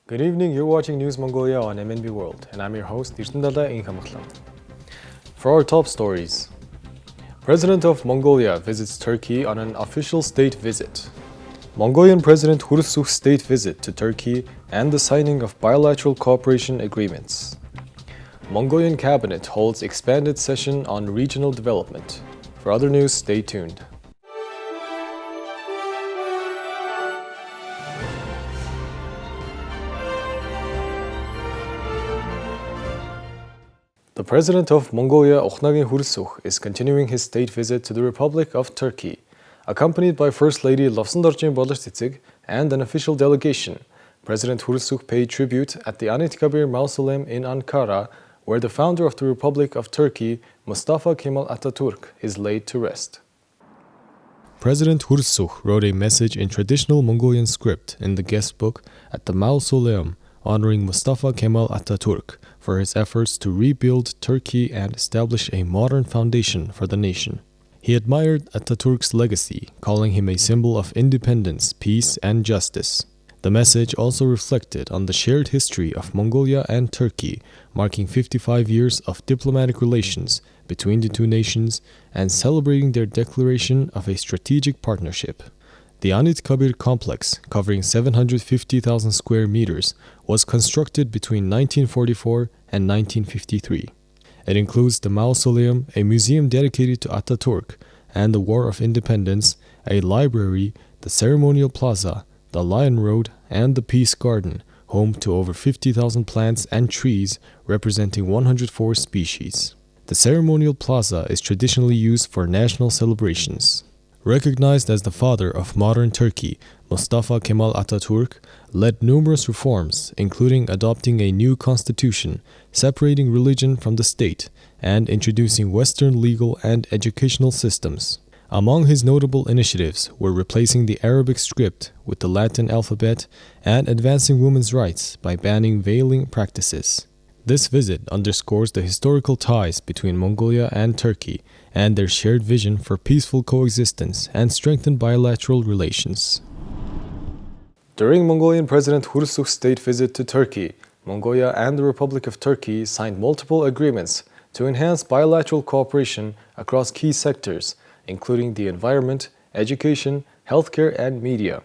Good evening, you're watching News Mongolia on MNB World, and I'm your host, Иртендада Инхамахлам. For our top stories, President of Mongolia visits Turkey on an official state visit. Mongolian President Khurelsukh state visit to Turkey and the signing of bilateral cooperation agreements. Mongolian cabinet holds expanded session on regional development. For other news, stay tuned. The President of Mongolia, Khurelsukh, is continuing his state visit to the Republic of Turkey. Accompanied by First Lady Lofson Dorjin Bolortsitsig and an official delegation, President Khurelsukh paid tribute at the Anıtkabir Mausoleum in Ankara, where the founder of the Republic of Turkey, Mustafa Kemal Ataturk, is laid to rest. President Khurelsukh wrote a message in traditional Mongolian script in the guest book at the mausoleum, honoring Mustafa Kemal Ataturk for his efforts to rebuild Turkey and establish a modern foundation for the nation. He admired Ataturk's legacy, calling him a symbol of independence, peace, and justice. The message also reflected on the shared history of Mongolia and Turkey, marking 55 years of diplomatic relations between the two nations and celebrating their declaration of a strategic partnership. The Anıtkabir complex, covering 750,000 square meters, was constructed between 1944 and 1953. It includes the mausoleum, a museum dedicated to Ataturk and the War of Independence, a library, the ceremonial plaza, the Lion Road, and the Peace Garden, home to over 50,000 plants and trees representing 104 species. The ceremonial plaza is traditionally used for national celebrations. Recognized as the father of modern Turkey, Mustafa Kemal Ataturk led numerous reforms, including adopting a new constitution, separating religion from the state, and introducing Western legal and educational systems. Among his notable initiatives were replacing the Arabic script with the Latin alphabet and advancing women's rights by banning veiling practices. This visit underscores the historical ties between Mongolia and Turkey and their shared vision for peaceful coexistence and strengthened bilateral relations. During Mongolian President Khurelsukh's state visit to Turkey, Mongolia and the Republic of Turkey signed multiple agreements to enhance bilateral cooperation across key sectors, including the environment, education, healthcare, and media.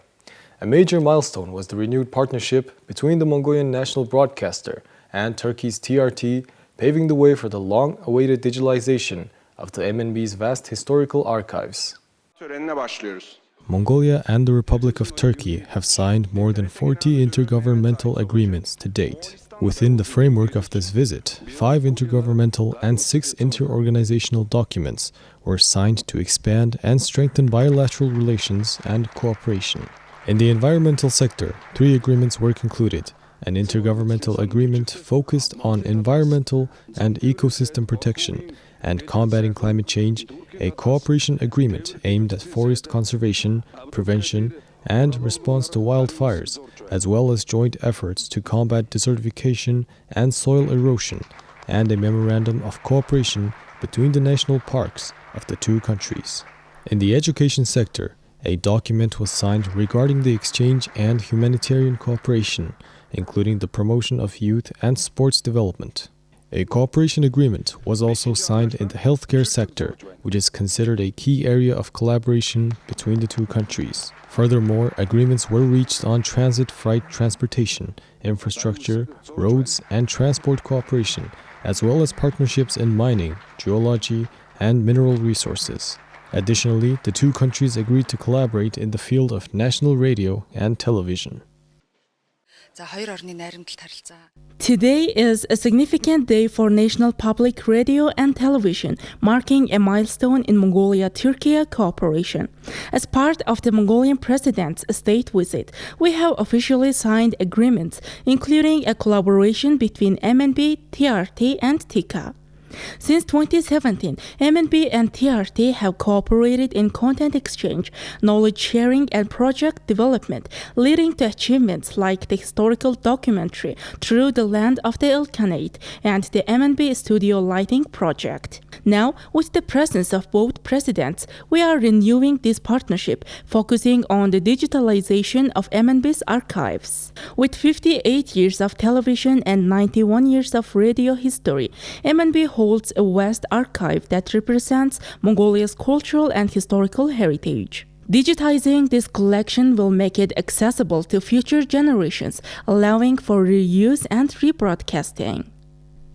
A major milestone was the renewed partnership between the Mongolian National Broadcaster and Turkey's TRT, paving the way for the long-awaited digitalization of the MNB's vast historical archives. Mongolia and the Republic of Turkey have signed more than 40 intergovernmental agreements to date. Within the framework of this visit, 5 intergovernmental and 6 interorganizational documents were signed to expand and strengthen bilateral relations and cooperation. In the environmental sector, 3 agreements were concluded: an intergovernmental agreement focused on environmental and ecosystem protection and combating climate change, a cooperation agreement aimed at forest conservation, prevention, and response to wildfires, as well as joint efforts to combat desertification and soil erosion, and a memorandum of cooperation between the national parks of the 2 countries. In the education sector, a document was signed regarding the exchange and humanitarian cooperation, including the promotion of youth and sports development. A cooperation agreement was also signed in the healthcare sector, which is considered a key area of collaboration between the 2 countries. Furthermore, agreements were reached on transit freight transportation, infrastructure, roads, and transport cooperation, as well as partnerships in mining, geology, and mineral resources. Additionally, the 2 countries agreed to collaborate in the field of national radio and television. Today is a significant day for national public radio and television, marking a milestone in Mongolia-Türkiye cooperation. As part of the Mongolian president's state visit, we have officially signed agreements, including a collaboration between MNB, TRT, and TICA. Since 2017, MNB and TRT have cooperated in content exchange, knowledge sharing, and project development, leading to achievements like the historical documentary Through the Land of the Ilkhanate and the MNB Studio Lighting project. Now, with the presence of both presidents, we are renewing this partnership, focusing on the digitalization of MNB's archives. With 58 years of television and 91 years of radio history, MNB holds a vast archive that represents Mongolia's cultural and historical heritage. Digitizing this collection will make it accessible to future generations, allowing for reuse and rebroadcasting.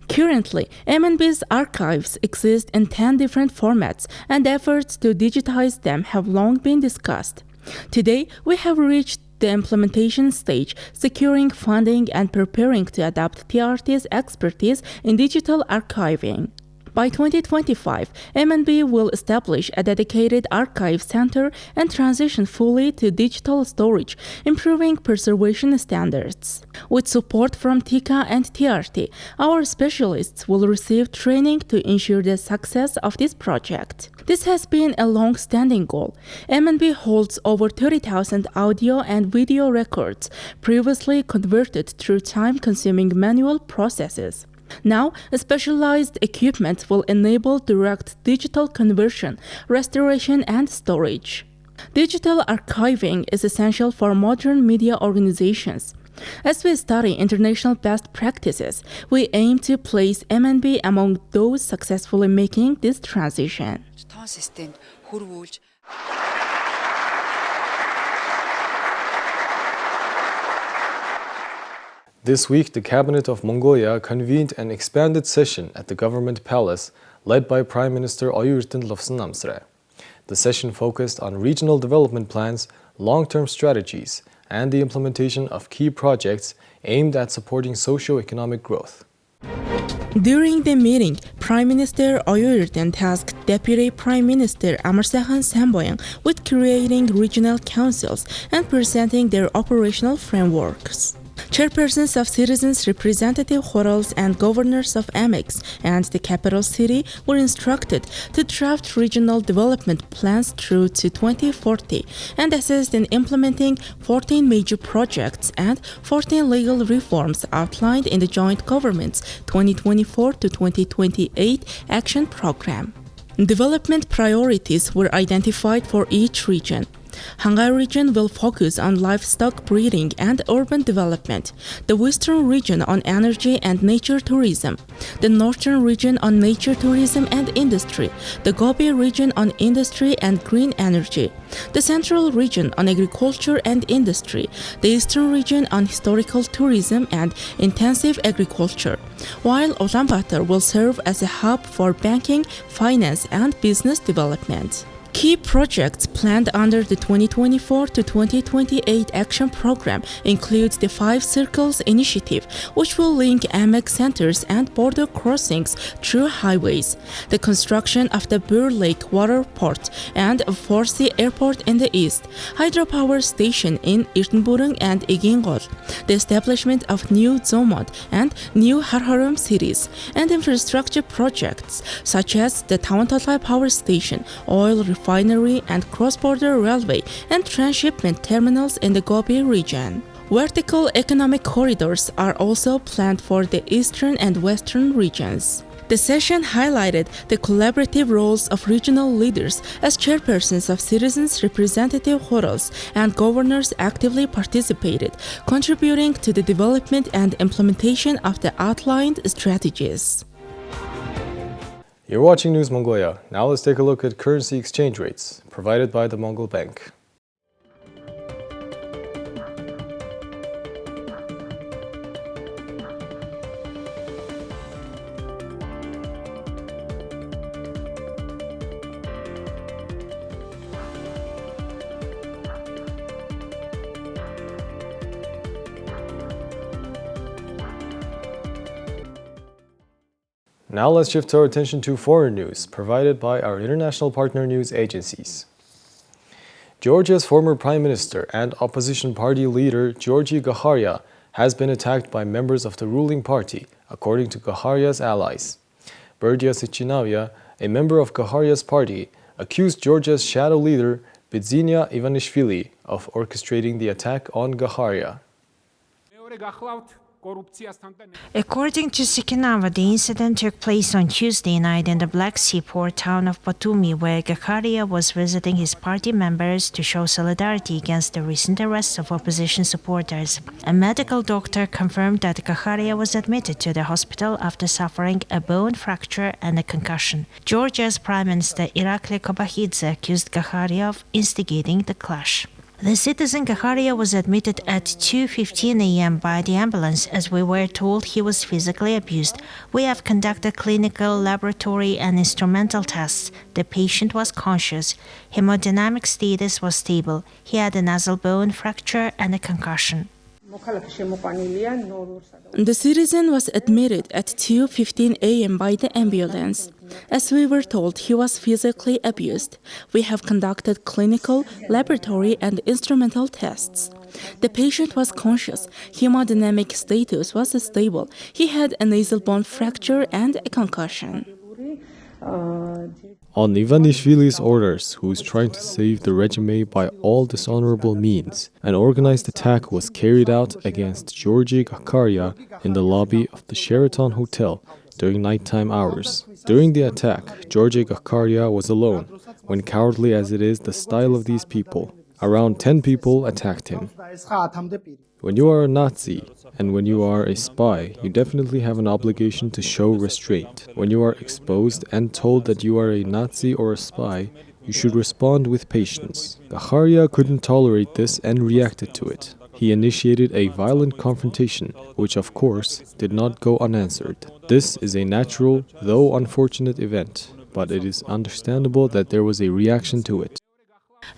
Currently, MNB's archives exist in 10 different formats, and efforts to digitize them have long been discussed. Today, we have reached the implementation stage, securing funding and preparing to adopt TRT's expertise in digital archiving. By 2025, MNB will establish a dedicated archive center and transition fully to digital storage, improving preservation standards. With support from TICA and TRT, our specialists will receive training to ensure the success of this project. This has been a long-standing goal. MNB holds over 30,000 audio and video records, previously converted through time-consuming manual processes. Now, specialized equipment will enable direct digital conversion, restoration, and storage. Digital archiving is essential for modern media organizations. As we study international best practices, we aim to place MNB among those successfully making this transition. This week, the Cabinet of Mongolia convened an expanded session at the Government Palace, led by Prime Minister Oyurtun Lofsonnamsre. The session focused on regional development plans, long-term strategies, and the implementation of key projects aimed at supporting socio-economic growth. During the meeting, Prime Minister Oyurtun tasked Deputy Prime Minister Amarsahan Samboyan with creating regional councils and presenting their operational frameworks. Chairpersons of Citizens Representative Khurelsukh and governors of Amex and the capital city were instructed to draft regional development plans through to 2040 and assist in implementing 14 major projects and 14 legal reforms outlined in the joint government's 2024 to 2028 action program. Development priorities were identified for each region. Hangai region will focus on livestock breeding and urban development, the western region on energy and nature tourism, the northern region on nature tourism and industry, the Gobi region on industry and green energy, the central region on agriculture and industry, the eastern region on historical tourism and intensive agriculture, while Ulaanbaatar will serve as a hub for banking, finance, and business development. Key projects planned under the 2024 to 2028 action program include the 5 Circles initiative, which will link Amex centers and border crossings through highways, the construction of the Bur Lake water port and Forsi Airport in the east, hydropower station in Irtenburung and Igingol, the establishment of new Zomod and new Harharum cities, and infrastructure projects such as the Tawantatlai power station, oil refinery and cross-border railway and transshipment terminals in the Gobi region. Vertical economic corridors are also planned for the eastern and western regions. The session highlighted the collaborative roles of regional leaders as chairpersons of Citizens Representative Khurelsukh and governors actively participated, contributing to the development and implementation of the outlined strategies. You're watching News Mongolia. Now let's take a look at currency exchange rates provided by the Mongol Bank. Now let's shift our attention to foreign news provided by our international partner news agencies. Georgia's former Prime Minister and opposition party leader Georgi Gaharia has been attacked by members of the ruling party, according to Gaharia's allies. Berdia Sichinavia, a member of Gaharia's party, accused Georgia's shadow leader, Bidzina Ivanishvili, of orchestrating the attack on Gaharia. According to Sikinava, the incident took place on Tuesday night in the Black Sea port town of Batumi, where Gaharia was visiting his party members to show solidarity against the recent arrests of opposition supporters. A medical doctor confirmed that Gaharia was admitted to the hospital after suffering a bone fracture and a concussion. Georgia's Prime Minister Irakli Kobakidze accused Gaharia of instigating the clash. The citizen Gaharia was admitted at 2:15 a.m. by the ambulance as we were told he was physically abused. We have conducted clinical, laboratory and instrumental tests. The patient was conscious. Hemodynamic status was stable. He had a nasal bone fracture and a concussion. The citizen was admitted at 2:15 a.m. by the ambulance. As we were told, he was physically abused. We have conducted clinical, laboratory, and instrumental tests. The patient was conscious. Hemodynamic status was stable. He had a nasal bone fracture and a concussion. On Ivanishvili's orders, who is trying to save the regime by all dishonorable means, an organized attack was carried out against Georgi Gaharia in the lobby of the Sheraton Hotel during nighttime hours. During the attack, Georgi Gaharia was alone, when cowardly as it is the style of these people. Around 10 people attacked him. When you are a Nazi and when you are a spy, you definitely have an obligation to show restraint. When you are exposed and told that you are a Nazi or a spy, you should respond with patience. Gaharia couldn't tolerate this and reacted to it. He initiated a violent confrontation, which of course did not go unanswered. This is a natural, though unfortunate event, but it is understandable that there was a reaction to it.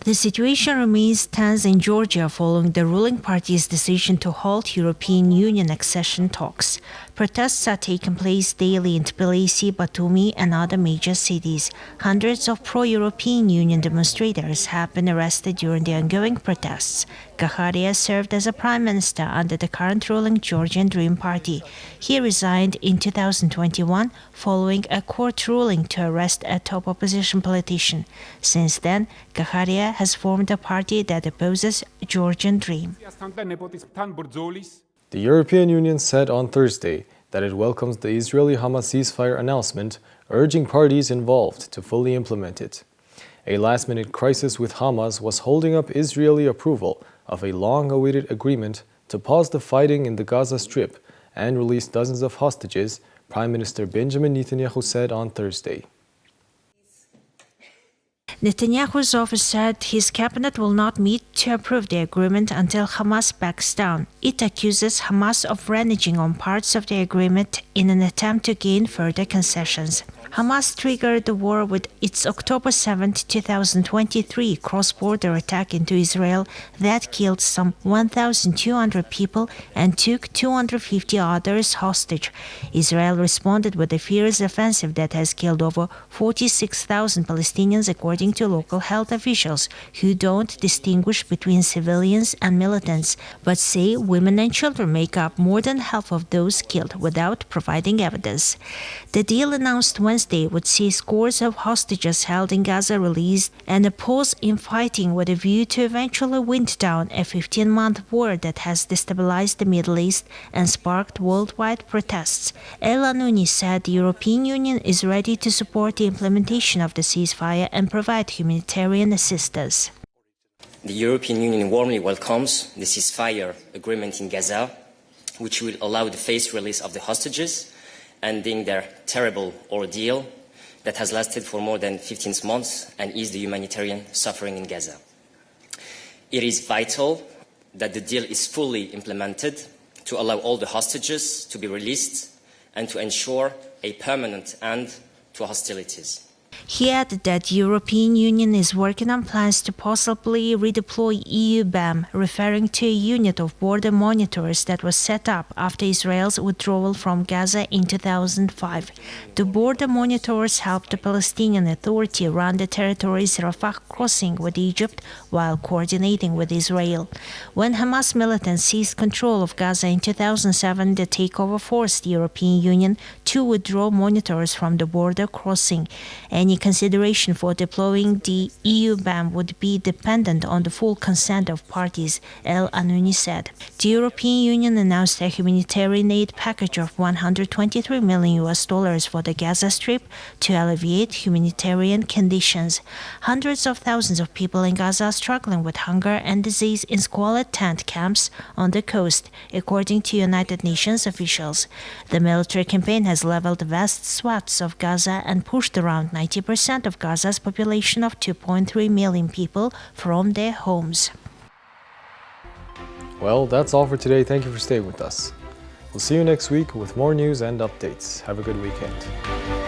The situation remains tense in Georgia following the ruling party's decision to halt European Union accession talks. Protests are taking place daily in Tbilisi, Batumi, and other major cities. Hundreds of pro-European Union demonstrators have been arrested during the ongoing protests. Gaharia served as a prime minister under the current ruling Georgian Dream Party. He resigned in 2021 following a court ruling to arrest a top opposition politician. Since then, Gaharia has formed a party that opposes Georgian Dream. The European Union said on Thursday that it welcomes the Israeli-Hamas ceasefire announcement, urging parties involved to fully implement it. A last-minute crisis with Hamas was holding up Israeli approval of a long-awaited agreement to pause the fighting in the Gaza Strip and release dozens of hostages, Prime Minister Benjamin Netanyahu said on Thursday. Netanyahu's office said his cabinet will not meet to approve the agreement until Hamas backs down. It accuses Hamas of reneging on parts of the agreement in an attempt to gain further concessions. Hamas triggered the war with its October 7, 2023 cross-border attack into Israel that killed some 1,200 people and took 250 others hostage. Israel responded with a fierce offensive that has killed over 46,000 Palestinians, according to local health officials, who don't distinguish between civilians and militants, but say women and children make up more than half of those killed without providing evidence. The deal announced Wednesday would see scores of hostages held in Gaza released and a pause in fighting with a view to eventually wind down a 15-month war that has destabilized the Middle East and sparked worldwide protests. El Anouni said the European Union is ready to support the implementation of the ceasefire and provide humanitarian assistance. The European Union warmly welcomes the ceasefire agreement in Gaza, which will allow the phased release of the hostages, ending their terrible ordeal that has lasted for more than 15 months and ease the humanitarian suffering in Gaza. It is vital that the deal is fully implemented to allow all the hostages to be released and to ensure a permanent end to hostilities. He added that the European Union is working on plans to possibly redeploy EU BAM, referring to a unit of border monitors that was set up after Israel's withdrawal from Gaza in 2005. The border monitors help the Palestinian Authority run the territory's Rafah crossing with Egypt while coordinating with Israel. When Hamas militants seized control of Gaza in 2007, the takeover forced the European Union to withdraw monitors from the border crossing. Any consideration for deploying the EU BAM would be dependent on the full consent of parties, El Anouni said. The European Union announced a humanitarian aid package of $123 million for the Gaza Strip to alleviate humanitarian conditions. Hundreds of thousands of people in Gaza are struggling with hunger and disease in squalid tent camps on the coast, according to United Nations officials. The military campaign has leveled vast swaths of Gaza and pushed around 90% of Gaza's population of 2.3 million people from their homes. Well, that's all for today. Thank you for staying with us. We'll see you next week with more news and updates. Have a good weekend.